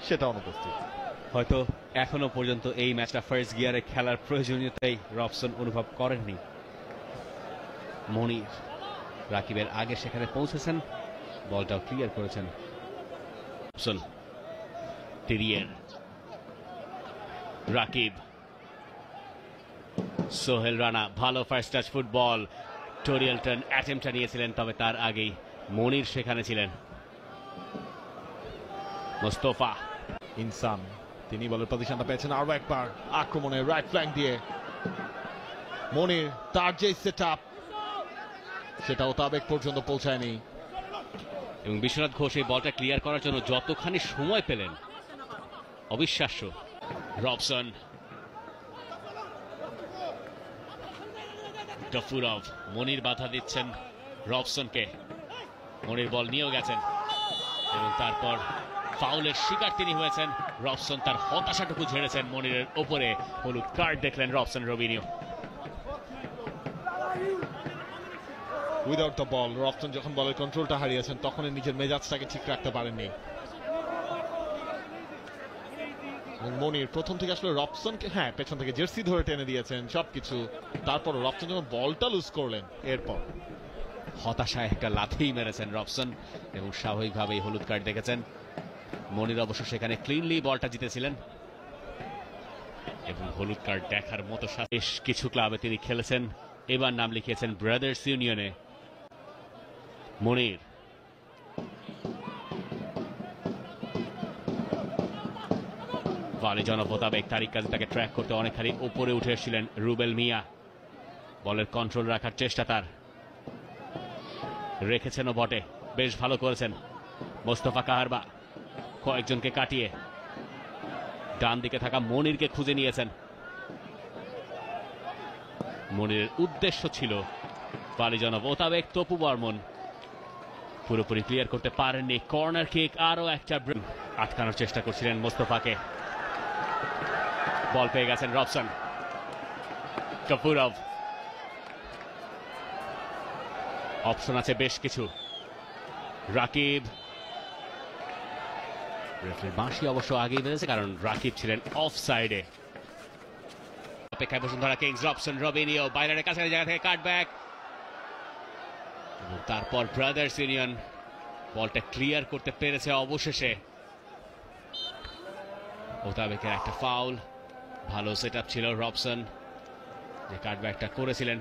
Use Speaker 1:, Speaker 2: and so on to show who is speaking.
Speaker 1: সেটা অনুপস্থিত।
Speaker 2: হয়তো এখনো পর্যন্ত এই ম্যাচটা ফার্স্ট গিয়ারে খেলার প্রয়োজনীয়তাই রবসন অনুভব করেননি। মনির রাকিবের আগে সেখানে পৌঁছেছেন, বলটাও ক্লিয়ার করেছেন রবসন। টেরিয়ার, রাকিব, সোহেল রানা, ভালো ফার্স্ট টাচ ফুটবল। টোরিয়েলটন অ্যাটেম্পটা নিয়েছিলেন, তবে তার আগেই মনির সেখানে ছিলেন। মোস্তফা,
Speaker 1: ইনসান, তিনি বলের পজিশনটা পেয়েছেন আরো একবার আক্রমণে রাইট ফ্ল্যাঙ্ক দিয়ে। মনির তার যে সেট আপ সেটাও তাবেক পর্যন্ত পৌঁছায়নি,
Speaker 2: এবং বিশ্বনাথ ঘোষ এই বলটা ক্লিয়ার করার জন্য যতখানি সময় পেলেন অবিশ্বাস্য। রবসন, গফুরভ, মনির বাধা দিচ্ছেন রবসনকে। মনির বল নিয়েও গেছেন এবং তারপর ফাউলের শিকার তিনি হয়েছেন। রবসন তার হতাশাটুকু ঝেড়েছেন মনিরের ওপরে। হলুদ কার্ড দেখলেন Robson রবিনিও।
Speaker 1: Without the ball Robson যখন বলের কন্ট্রোলটা হারিয়েছেন তখনই নিজের মেজাজটাকে ঠিক রাখতে পারেননি। মনির প্রথম থেকে আসলে রবসনকে পেছন থেকে জার্সি ধরে টেনে দিয়েছেন সবকিছু, তারপর রবসন যখন বলটা লুজ করলেন এরপর
Speaker 2: হতাশায় একটা লাথি মেরেছেন রবসন এবং স্বাভাবিকভাবেই হলুদ কার্ড দেখেছেন। মনির অবশ্য সেখানে ক্লিনলি বলটা জিতেছিলেন এবং হলুদ কার্ড দেখার মতো। বেশ কিছু ক্লাবে তিনি খেলেছেন, এবার নাম লিখিয়েছেন ব্রাদার্স ইউনিয়নে। মনির, ভালো জনপতাবেক, তারিক কাজী তাকে ট্র্যাক করতে অনেকখানি উপরে উঠে এসেছিলেন রুবেল মিয়া। বলের কন্ট্রোল রাখার চেষ্টা তার, রেখেছেনও বটে, বেশ ভালো করেছেন। মোস্তফা কাহারবা কয়েকজনকে কাটিয়ে ডান দিকে থাকা মনিরকে খুঁজে নিয়েছেন। মনিরের উদ্দেশ্য ছিল বালিজনব ওতাবেক, তপু বর্মন পুরোপুরি ক্লিয়ার করতে পারেননি। কর্নার কিক, আরো একটা আটকানোর চেষ্টা করছিলেন মোস্তফাকে। বল পেয়ে গেছেন রবসন। গফুরভ, অপশন আছে বেশ কিছু। রাকিব, রেফারির বাঁশি অবশ্য আগেই বেড়েছে কারণ রাকিব ছিলেন অফ সাইডে। অপেক্ষায় বসুন্ধরা কিংস। রবসন রবিনিও বাইরের কাছাকাছি জায়গা থেকে কাটব্যাক, এবং তারপর ব্রাদার্স ইউনিয়ন বলটা ক্লিয়ার করতে পেরেছে অবশেষে। ওতাবেকের একটা ফাউল, ভালো সেট আপ ছিল রবসন যে কাটব্যাকটা করেছিলেন।